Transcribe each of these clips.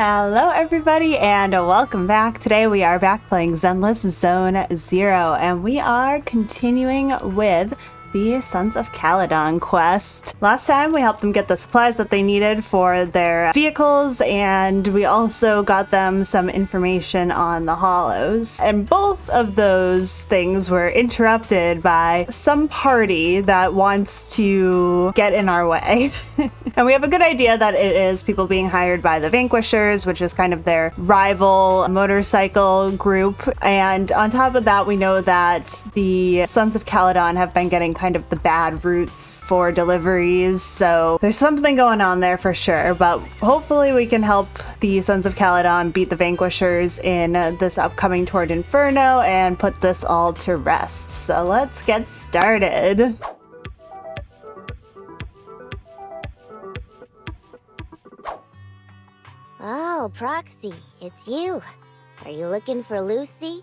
Hello everybody and welcome back. Today we are back playing Zenless Zone Zero and we are continuing with the Sons of Calydon quest. Last time we helped them get the supplies that they needed for their vehicles, and we also got them some information on the hollows. And both of those things were interrupted by some party that wants to get in our way. And we have a good idea that it is people being hired by the Vanquishers, which is kind of their rival motorcycle group. And on top of that, we know that the Sons of Calydon have been getting kind of the bad routes for deliveries. So there's something going on there for sure. But hopefully we can help the Sons of Calydon beat the Vanquishers in this upcoming Toward Inferno and put this all to rest. So let's get started. Oh, Proxy, it's you. Are you looking for Lucy?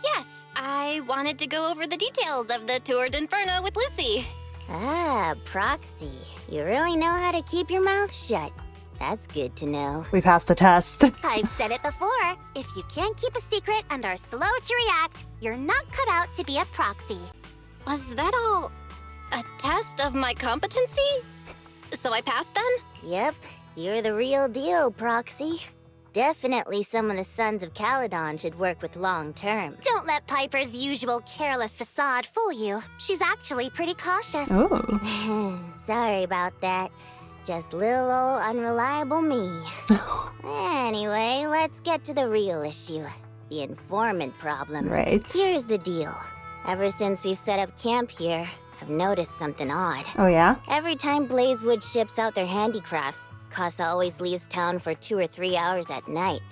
Yes, I wanted to go over the details of the Tour d'Inferno with Lucy. Ah, Proxy, you really know how to keep your mouth shut. That's good to know. We passed the test. I've said it before. If you can't keep a secret and are slow to react, you're not cut out to be a proxy. Was that all a test of my competency? So I passed then? Yep, you're the real deal, Proxy. Definitely some of the Sons of Calydon should work with long term. Don't let Piper's usual careless facade fool you. She's actually pretty cautious. Oh. Sorry about that. Just little old unreliable me. Anyway, let's get to the real issue. The informant problem. Right. Here's the deal. Ever since we've set up camp here, I've noticed something odd. Oh yeah? Every time Blazewood ships out their handicrafts, Casa always leaves town for 2 or 3 hours at night,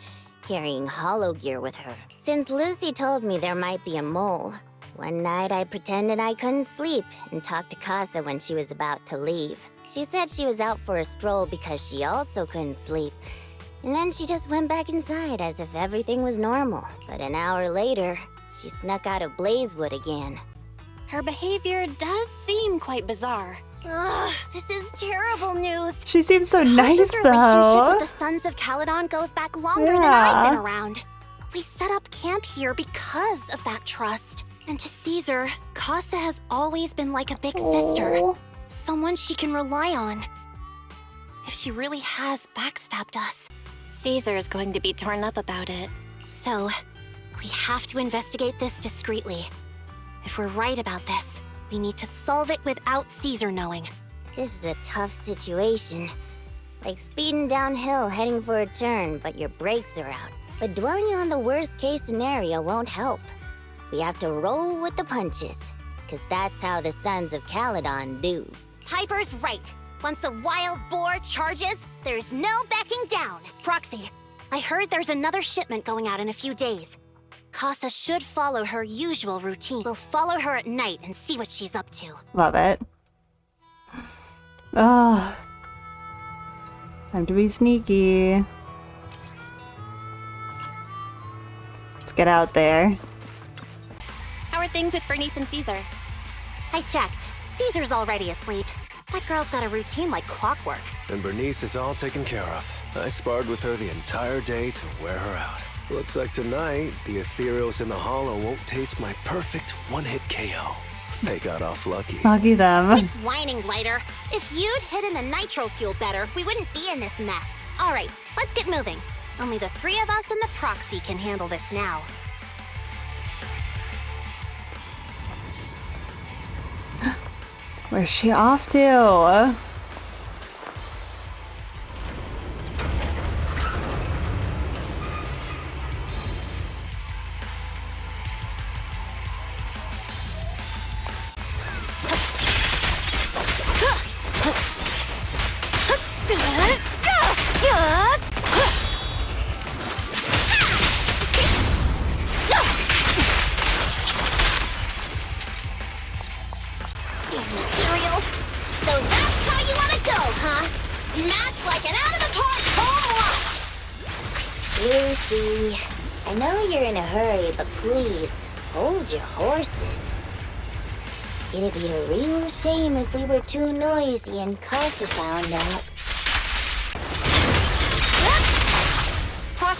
carrying hollow gear with her. Since Lucy told me there might be a mole, one night I pretended I couldn't sleep and talked to Casa when she was about to leave. She said she was out for a stroll because she also couldn't sleep, and then she just went back inside as if everything was normal. But an hour later, she snuck out of Blazewood again. Her behavior does seem quite bizarre. Ugh, this is terrible news. She seems so nice Casa's relationship though. with the Sons of Calydon goes back longer than I've been around. We set up camp here because of that trust. And to Caesar, Casa has always been like a big sister. Aw. Someone she can rely on. If she really has backstabbed us, Caesar's going to be torn up about it. So, we have to investigate this discreetly. If we're right about this, we need to solve it without Caesar knowing. This is a tough situation. Like speeding downhill heading for a turn, but your brakes are out. But dwelling on the worst case scenario won't help. We have to roll with the punches, because that's how the Sons of Calydon do. Piper's right. Once a wild boar charges, there's no backing down. Proxy, I heard there's another shipment going out in a few days. Casa should follow her usual routine. We'll follow her at night and see what she's up to. Love it. Oh. Time to be sneaky. Let's get out there. How are things with Bernice and Caesar? I checked. Caesar's already asleep. That girl's got a routine like clockwork. And Bernice is all taken care of. I sparred with her the entire day to wear her out. Looks like tonight, the ethereals in the hollow won't taste my perfect one-hit KO. They got off lucky. Lucky them. Whining, Lighter. If you'd hidden the nitro fuel better, we wouldn't be in this mess. All right, let's get moving. Only the 3 of us and the proxy can handle this now. Where's she off to? Materials. So that's how you want to go, huh? Smash like an out-of-the-park home run! Lucy, I know you're in a hurry, but please, hold your horses. It'd be a real shame if we were too noisy and Casa found out.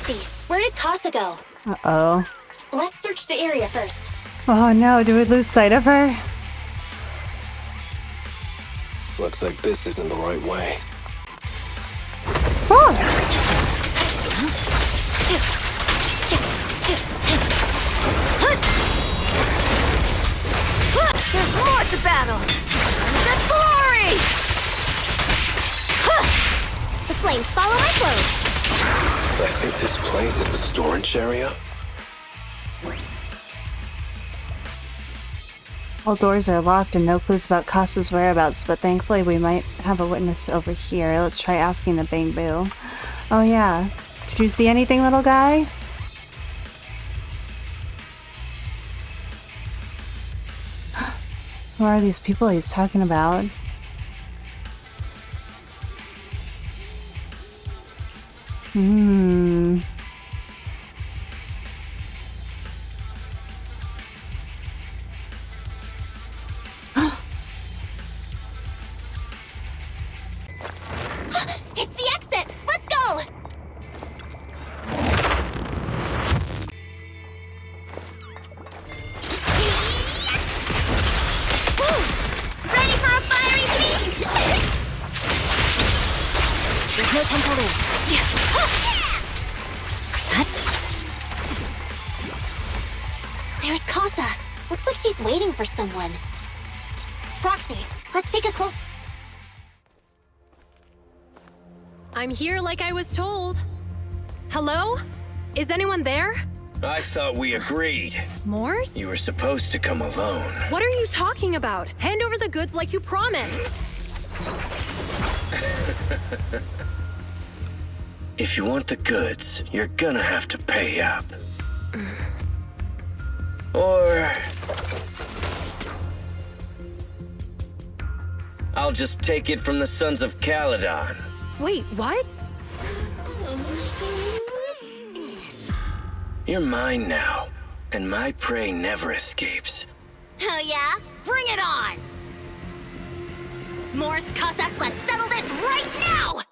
Roxy, where did Casa go? Uh-oh. Let's search the area first. Oh no, do we lose sight of her? Looks like this isn't the right way. Oh! There's more to battle! The glory! The flames follow my clothes. I think this place is the storage area. All doors are locked and no clues about Casa's whereabouts, but thankfully we might have a witness over here. Let's try asking the Bang Boo. Oh yeah. Did you see anything, little guy? Who are these people he's talking about? It's the exit! Let's go! Ready for a fiery feast? There's no time to lose. There's Casa. Looks like she's waiting for someone. Roxy, let's take a close... I'm here like I was told. Hello? Is anyone there? I thought we agreed. Moors? You were supposed to come alone. What are you talking about? Hand over the goods like you promised. If you want the goods, you're gonna have to pay up. Or... I'll just take it from the Sons of Calydon. Wait, what? You're mine now, and my prey never escapes. Oh yeah? Bring it on! Morris, Casa, let's settle this right now!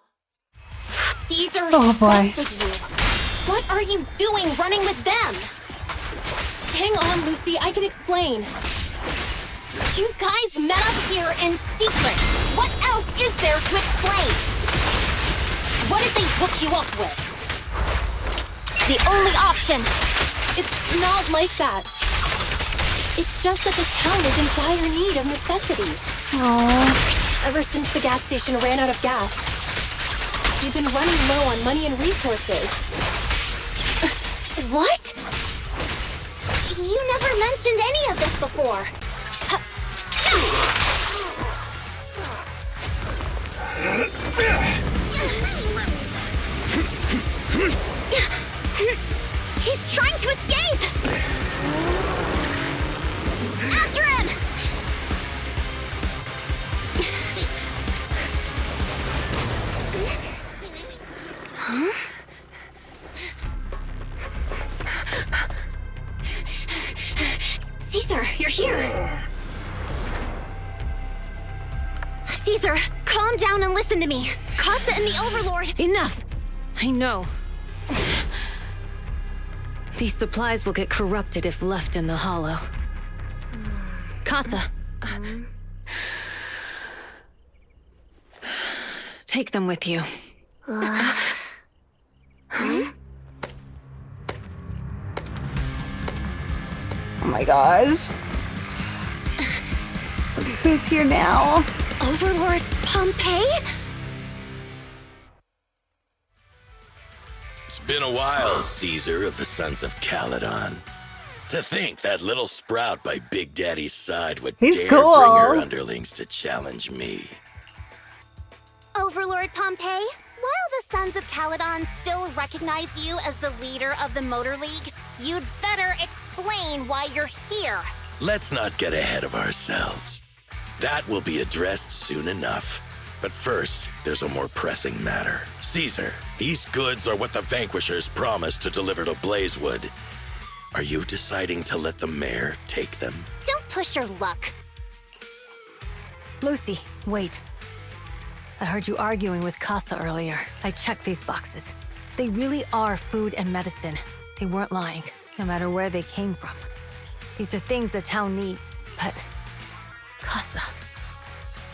Caesar Oh, boy. trusted you. What are you doing running with them? Hang on, Lucy, I can explain. You guys met up here in secret. What else is there to explain? What did they hook you up with? The only option! It's not like that. It's just that the town is in dire need of necessities. Aww. Ever since the gas station ran out of gas, we've been running low on money and resources. What? You never mentioned any of this before. He's trying to escape! After him! Huh? Caesar, you're here! Caesar, calm down and listen to me. Casa and the Overlord... Enough! I know. These supplies will get corrupted if left in the hollow. Casa. Take them with you. Oh my gosh. Who's here now? Overlord Pompeii? It's been a while, Caesar of the Sons of Calydon. To think that little sprout by Big Daddy's side would He's dare cool. bring her underlings to challenge me. Overlord Pompeii, while the Sons of Calydon still recognize you as the leader of the Motor League, you'd better explain why you're here. Let's not get ahead of ourselves. That will be addressed soon enough. But first, there's a more pressing matter. Caesar, these goods are what the Vanquishers promised to deliver to Blazewood. Are you deciding to let the mayor take them? Don't push your luck. Lucy, wait. I heard you arguing with Casa earlier. I checked these boxes. They really are food and medicine. They weren't lying, no matter where they came from. These are things the town needs, but... Casa,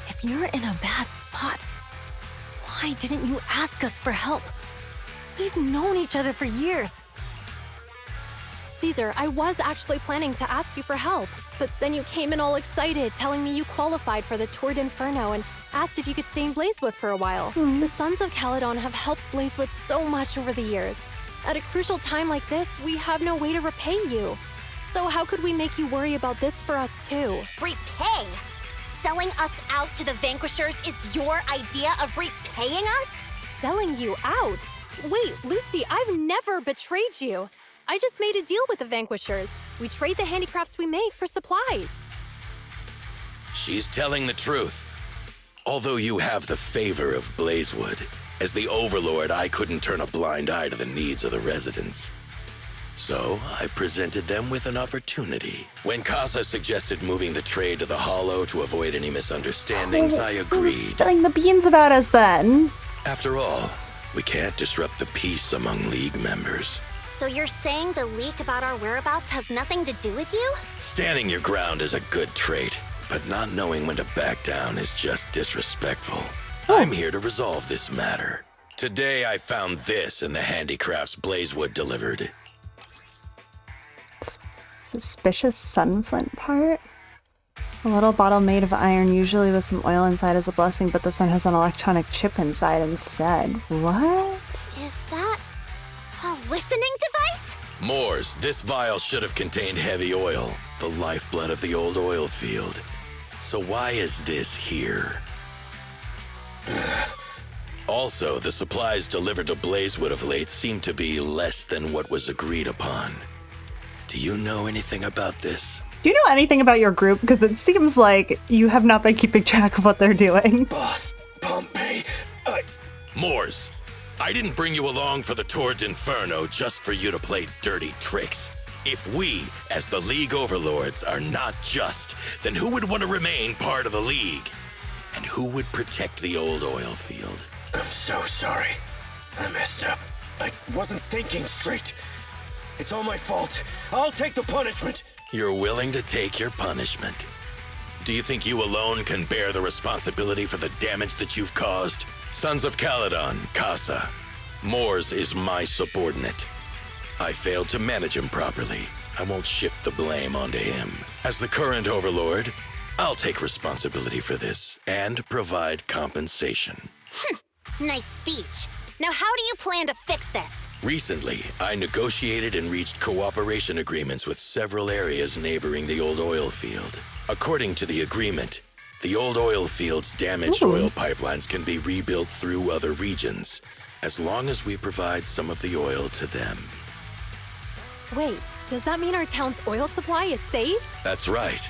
if you're in a bad spot, why didn't you ask us for help? We've known each other for years. Caesar, I was actually planning to ask you for help, but then you came in all excited, telling me you qualified for the Tour d'Inferno and asked if you could stay in Blazewood for a while. The Sons of Calydon have helped Blazewood so much over the years. At a crucial time like this, we have no way to repay you. So how could we make you worry about this for us too? Repay? Selling us out to the Vanquishers is your idea of repaying us? Selling you out? Wait, Lucy, I've never betrayed you. I just made a deal with the Vanquishers. We trade the handicrafts we make for supplies. She's telling the truth. Although you have the favor of Blazewood, as the Overlord, I couldn't turn a blind eye to the needs of the residents. So I presented them with an opportunity. When Casa suggested moving the trade to the Hollow to avoid any misunderstandings, I agreed. Who's spilling the beans about us then? After all, we can't disrupt the peace among League members. So you're saying the leak about our whereabouts has nothing to do with you? Standing your ground is a good trait, but not knowing when to back down is just disrespectful. I'm here to resolve this matter. Today I found this in the handicrafts Blazewood delivered. Suspicious sunflint part? A little bottle made of iron, usually with some oil inside, is a blessing, but this one has an electronic chip inside instead. What? Is that a listening device? Moors, this vial should have contained heavy oil, the lifeblood of the old oil field. So why is this here? Also, the supplies delivered to Blazewood of late seem to be less than what was agreed upon. Do you know anything about this? Do you know anything about your group? Because it seems like you have not been keeping track of what they're doing. Boss, Pompey, Moors, I didn't bring you along for the Tour d'Inferno just for you to play dirty tricks. If we, as the League Overlords, are not just, then who would want to remain part of the League? And who would protect the old oil field? I'm so sorry. I messed up. I wasn't thinking straight. It's all my fault. I'll take the punishment. You're willing to take your punishment. Do you think you alone can bear the responsibility for the damage that you've caused? Sons of Calydon, Casa. Moors is my subordinate. I failed to manage him properly. I won't shift the blame onto him. As the current Overlord, I'll take responsibility for this and provide compensation. Nice speech. Now how do you plan to fix this? Recently, I negotiated and reached cooperation agreements with several areas neighboring the old oil field. According to the agreement, the old oil field's damaged oil pipelines can be rebuilt through other regions, as long as we provide some of the oil to them. Wait, does that mean our town's oil supply is saved? That's right.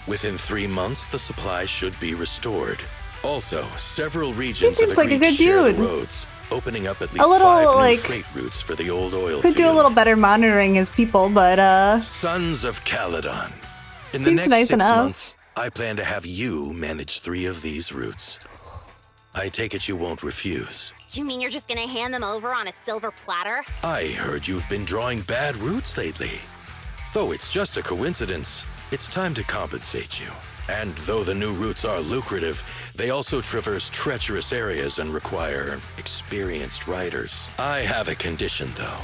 Within 3 months, the supply should be restored. Also, several regions seems have like a agreed good to share the dude. roads, opening up at least little, 5 new like, freight routes for the old oil Could field. do a little better monitoring his people, but Sons of Calydon. In the seems next nice 6 enough. months, I plan to have you manage 3 of these routes. I take it you won't refuse. You mean you're just gonna hand them over on a silver platter? I heard you've been drawing bad routes lately. Though it's just a coincidence, it's time to compensate you. And though the new routes are lucrative, they also traverse treacherous areas and require experienced riders. I have a condition, though.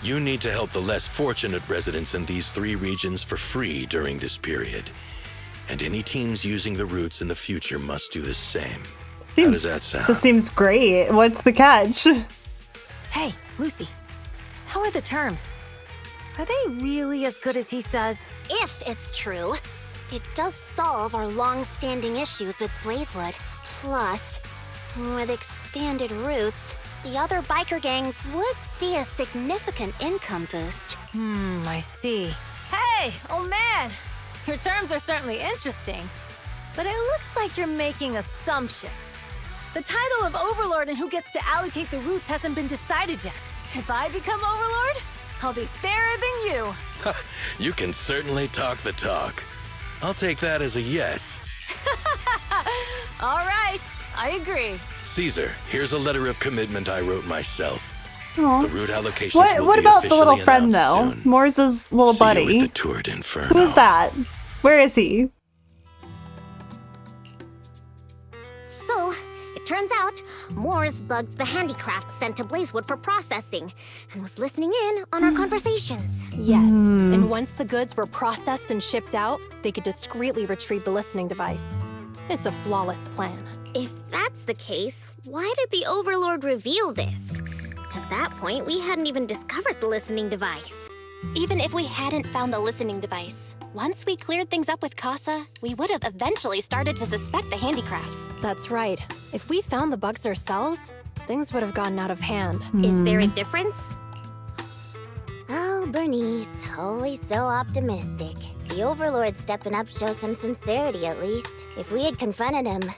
You need to help the less fortunate residents in these 3 regions for free during this period. And any teams using the routes in the future must do the same. How does that sound? this seems great. What's the catch? Hey, Lucy, how are the terms? Are they really as good as he says? If it's true, it does solve our long-standing issues with Blazewood. Plus, with expanded routes, the other biker gangs would see a significant income boost. I see. Hey, old man! Your terms are certainly interesting, but it looks like you're making assumptions. The title of Overlord and who gets to allocate the routes hasn't been decided yet. If I become Overlord, I'll be fairer than you. You can certainly talk the talk. I'll take that as a yes. All right, I agree. Caesar, here's a letter of commitment I wrote myself. Aw. The route allocations will What be about the little officially friend, though? announced soon. Morse's little See you buddy. at the Tour d'Inferno. Who is that? Where is he? So, it turns out, Morse bugged the handicraft sent to Blazewood for processing and was listening in on our conversations. Yes, and once the goods were processed and shipped out, they could discreetly retrieve the listening device. It's a flawless plan. If that's the case, why did the Overlord reveal this? At that point, we hadn't even discovered the listening device. Even if we hadn't found the listening device, once we cleared things up with Casa, we would have eventually started to suspect the handicrafts. That's right. If we found the bugs ourselves, things would have gotten out of hand. Is there a difference? Oh, Bernice, always so optimistic. The Overlord stepping up shows some sincerity, at least. If we had confronted him,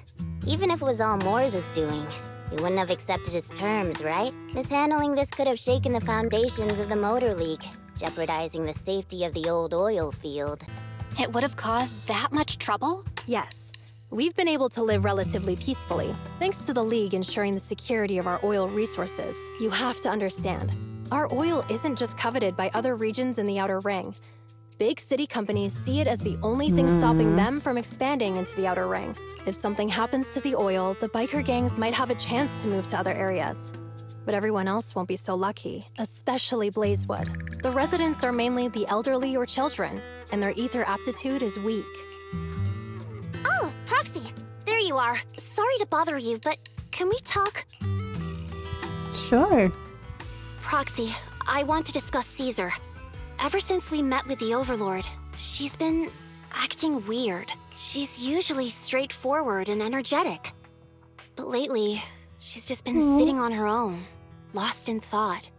even if it was all Morse's doing, we wouldn't have accepted his terms, right? Mishandling this could have shaken the foundations of the Motor League, jeopardizing the safety of the old oil field. It would have caused that much trouble? Yes, we've been able to live relatively peacefully, thanks to the League ensuring the security of our oil resources. You have to understand, our oil isn't just coveted by other regions in the Outer Ring. Big city companies see it as the only thing stopping them from expanding into the Outer Ring. If something happens to the oil, the biker gangs might have a chance to move to other areas. But everyone else won't be so lucky, especially Blazewood. The residents are mainly the elderly or children, and their ether aptitude is weak. Oh, Proxy, there you are. Sorry to bother you, but can we talk? Sure. Proxy, I want to discuss Caesar. Ever since we met with the Overlord, she's been acting weird. She's usually straightforward and energetic. But lately, she's just been sitting on her own, lost in thought.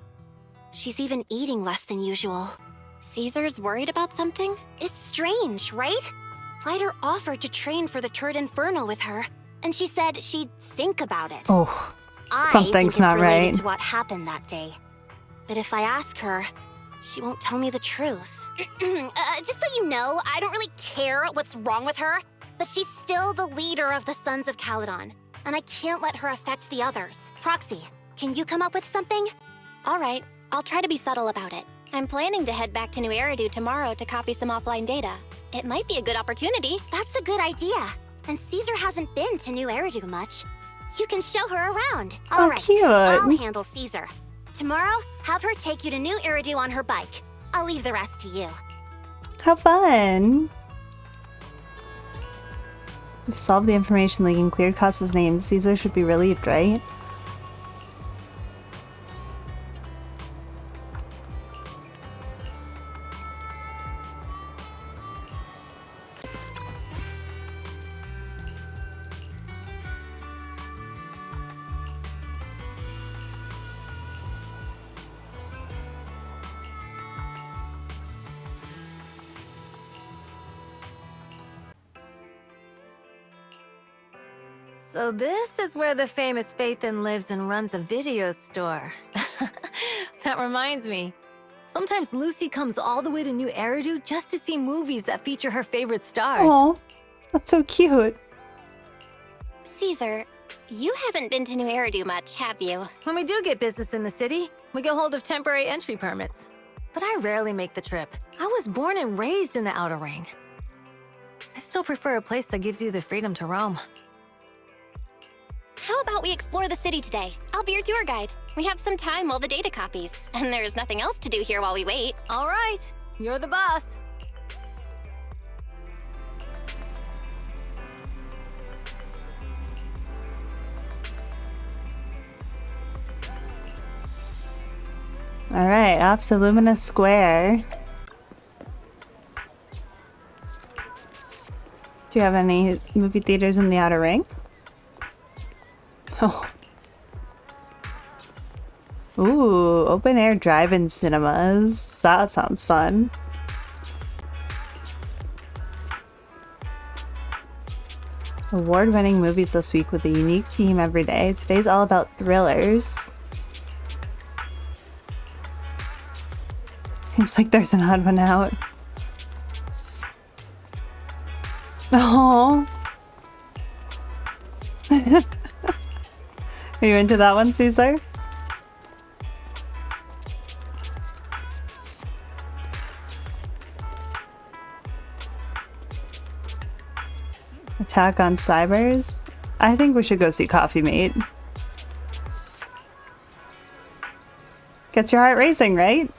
She's even eating less than usual. Caesar's worried about something? It's strange, right? Lighter offered to train for the Tour d'Inferno with her, and she said she'd think about it. Oh, I something's think it's not related right. to what happened that day. But if I ask her, she won't tell me the truth. Just so you know, I don't really care what's wrong with her, but she's still the leader of the Sons of Calydon, and I can't let her affect the others. Proxy, can you come up with something? All right, I'll try to be subtle about it. I'm planning to head back to New Eridu tomorrow to copy some offline data. It might be a good opportunity. That's a good idea. And Caesar hasn't been to New Eridu much. You can show her around. Oh, All right, cute. I'll handle Caesar. Tomorrow, have her take you to New Eridu on her bike. I'll leave the rest to you. How fun. We've solved the information leak and cleared Casa's name. Caesar should be relieved, right? So this is where the famous Phaethon lives and runs a video store. That reminds me. Sometimes Lucy comes all the way to New Eridu just to see movies that feature her favorite stars. Oh, that's so cute. Caesar, you haven't been to New Eridu much, have you? When we do get business in the city, we get hold of temporary entry permits. But I rarely make the trip. I was born and raised in the Outer Ring. I still prefer a place that gives you the freedom to roam. How about we explore the city today? I'll be your tour guide. We have some time while the data copies, and there's nothing else to do here while we wait. All right, you're the boss. All right, off to Lumina Square. Do you have any movie theaters in the Outer Ring? Oh. Ooh, open air drive-in cinemas. That sounds fun. Award-winning movies this week with a unique theme every day. Today's all about thrillers. Seems like there's an odd one out. Oh. Are you into that one, Caesar? Attack on Cybers? I think we should go see Coffee Mate. Gets your heart racing, right?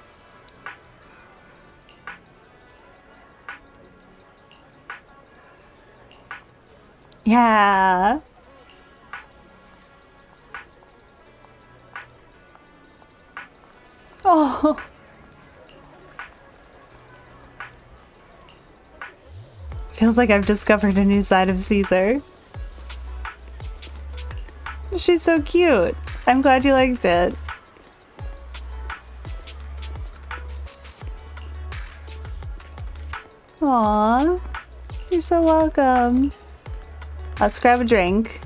Yeah. Oh. Feels like I've discovered a new side of Caesar. She's so cute. I'm glad you liked it. Aw, you're so welcome. Let's grab a drink.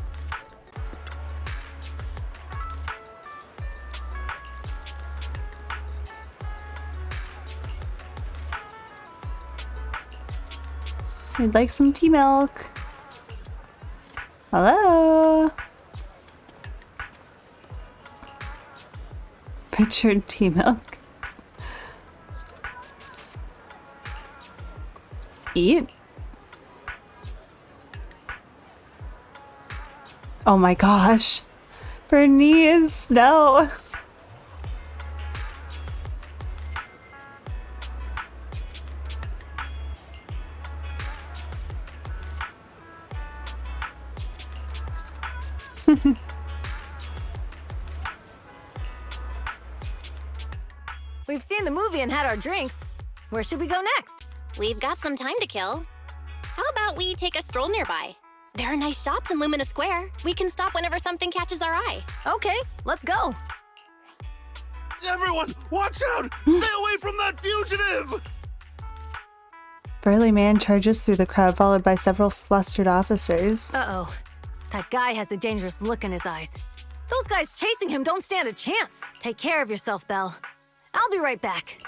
We'd like some tea milk. Hello? Pictured tea milk. Eat? Oh my gosh. Bernice, no. We've seen the movie and had our drinks. Where should we go next? We've got some time to kill. How about we take a stroll nearby? There are nice shops in Lumina Square. We can stop whenever something catches our eye. Okay, let's go. Everyone, watch out! Stay away from that fugitive! Burly man charges through the crowd, followed by several flustered officers. Uh-oh. That guy has a dangerous look in his eyes. Those guys chasing him don't stand a chance. Take care of yourself, Belle. I'll be right back.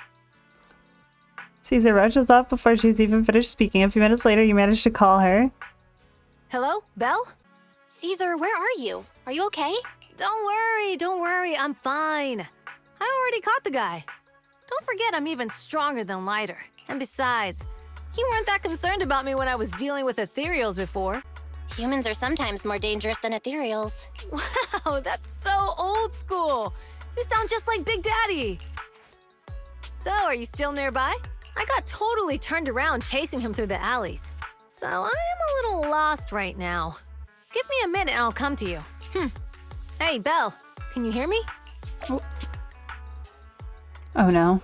Caesar rushes off before she's even finished speaking. A few minutes later, you manage to call her. Hello, Belle? Caesar, where are you? Are you okay? Don't worry, I'm fine. I already caught the guy. Don't forget I'm even stronger than Lighter. And besides, you weren't that concerned about me when I was dealing with ethereals before. Humans are sometimes more dangerous than ethereals. Wow, that's so old school. You sound just like Big Daddy. So, are you still nearby? I got totally turned around chasing him through the alleys. So, I am a little lost right now. Give me a minute and I'll come to you. Hey, Belle, can you hear me? Oh no.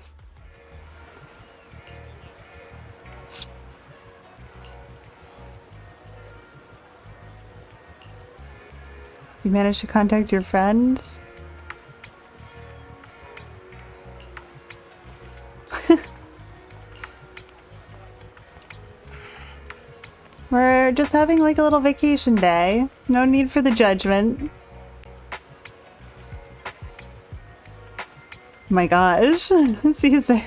You managed to contact your friend? We're just having like a little vacation day. No need for the judgment. My gosh, Caesar.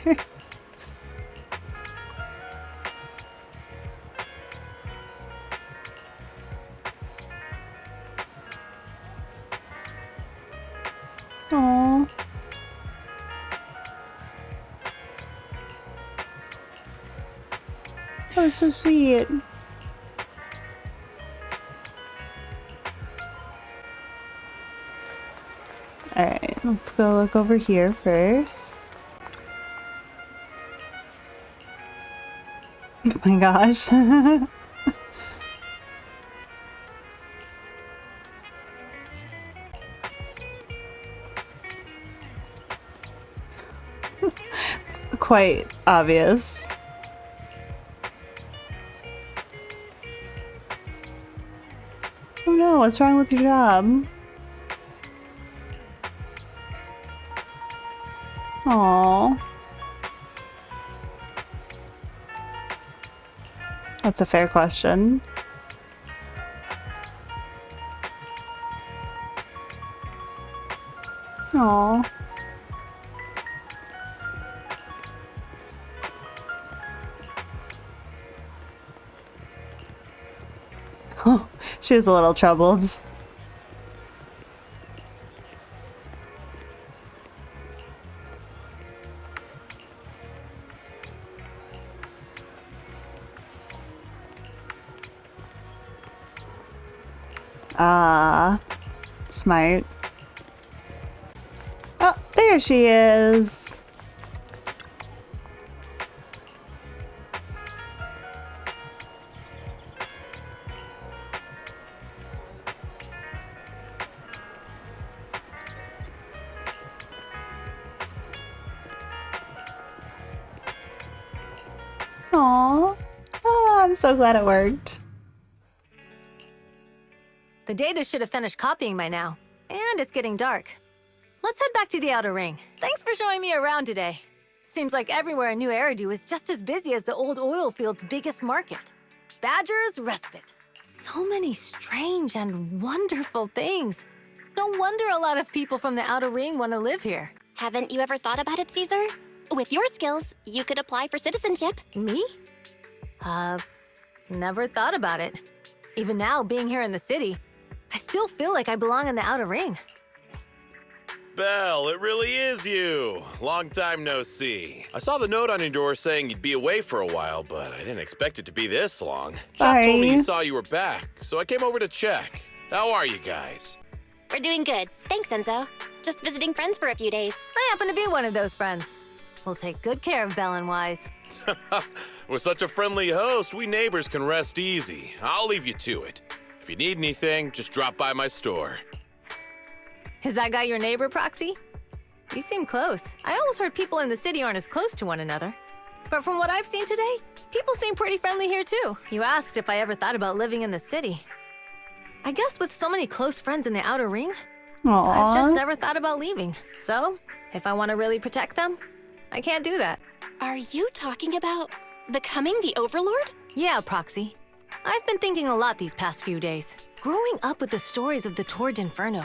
Aww. That was so sweet. Alright, let's go look over here first. Oh my gosh. It's quite obvious. Oh no, what's wrong with your job? Aww. That's a fair question. Aww. Oh, she was a little troubled. Ah, smart. Oh, there she is. Aww. Oh, I'm so glad it worked. The data should have finished copying by now. And it's getting dark. Let's head back to the Outer Ring. Thanks for showing me around today. Seems like everywhere in New Eridu is just as busy as the old oil field's biggest market. Badger's Respite. So many strange and wonderful things. No wonder a lot of people from the Outer Ring want to live here. Haven't you ever thought about it, Caesar? With your skills, you could apply for citizenship. Me? Never thought about it. Even now, being here in the city, I still feel like I belong in the Outer Ring. Belle, it really is you. Long time no see. I saw the note on your door saying you'd be away for a while, but I didn't expect it to be this long. Shop told me he saw you were back, so I came over to check. How are you guys? We're doing good. Thanks, Enzo. Just visiting friends for a few days. I happen to be one of those friends. We'll take good care of Belle and Wise. With such a friendly host, we neighbors can rest easy. I'll leave you to it. If you need anything, just drop by my store. Is that guy your neighbor, Proxy? You seem close. I always heard people in the city aren't as close to one another. But from what I've seen today, people seem pretty friendly here too. You asked if I ever thought about living in the city. I guess with so many close friends in the Outer Ring, I've just never thought about leaving. So, if I want to really protect them, I can't do that. Are you talking about becoming the Overlord? Yeah, Proxy. I've been thinking a lot these past few days. Growing up with the stories of the Tour d'Inferno,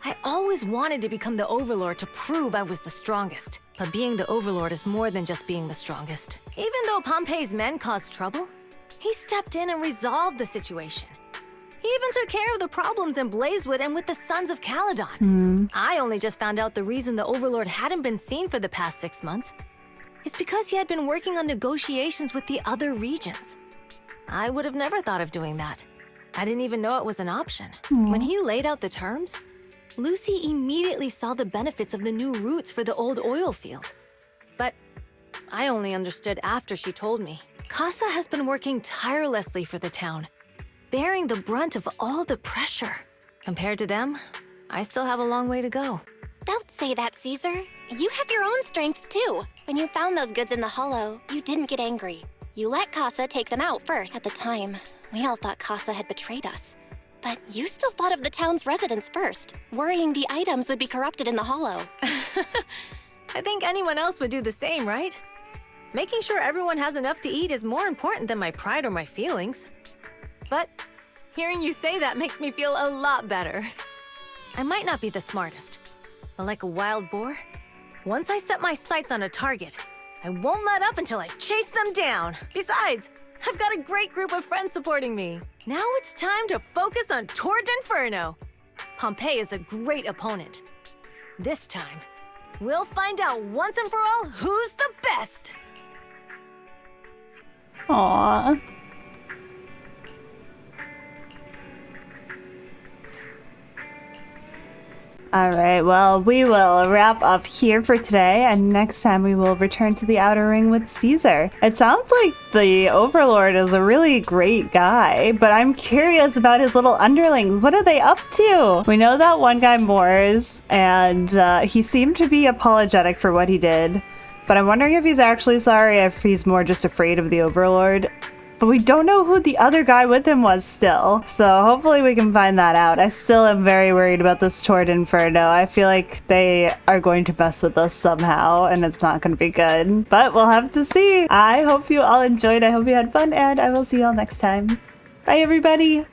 I always wanted to become the Overlord to prove I was the strongest. But being the Overlord is more than just being the strongest. Even though Pompey's men caused trouble, he stepped in and resolved the situation. He even took care of the problems in Blazewood and with the Sons of Calydon. I only just found out the reason the Overlord hadn't been seen for the past 6 months is because he had been working on negotiations with the other regions. I would have never thought of doing that. I didn't even know it was an option. When he laid out the terms, Lucy immediately saw the benefits of the new routes for the old oil field. But I only understood after she told me. Casa has been working tirelessly for the town, bearing the brunt of all the pressure. Compared to them, I still have a long way to go. Don't say that, Caesar. You have your own strengths too. When you found those goods in the hollow, you didn't get angry. You let Casa take them out first. At the time, we all thought Casa had betrayed us. But you still thought of the town's residents first, worrying the items would be corrupted in the hollow. I think anyone else would do the same, right? Making sure everyone has enough to eat is more important than my pride or my feelings. But hearing you say that makes me feel a lot better. I might not be the smartest, but like a wild boar, once I set my sights on a target, I won't let up until I chase them down. Besides, I've got a great group of friends supporting me. Now it's time to focus on Tour d'Inferno. Pompey is a great opponent. This time, we'll find out once and for all who's the best. Aww. Alright, well, we will wrap up here for today, and next time we will return to the Outer Ring with Caesar. It sounds like the Overlord is a really great guy, but I'm curious about his little underlings. What are they up to? We know that one guy Moores, and he seemed to be apologetic for what he did, but I'm wondering if he's actually sorry, if he's more just afraid of the Overlord. But we don't know who the other guy with him was still. So hopefully we can find that out. I still am very worried about this Tour d'Inferno. I feel like they are going to mess with us somehow and it's not going to be good. But we'll have to see. I hope you all enjoyed. I hope you had fun and I will see you all next time. Bye everybody.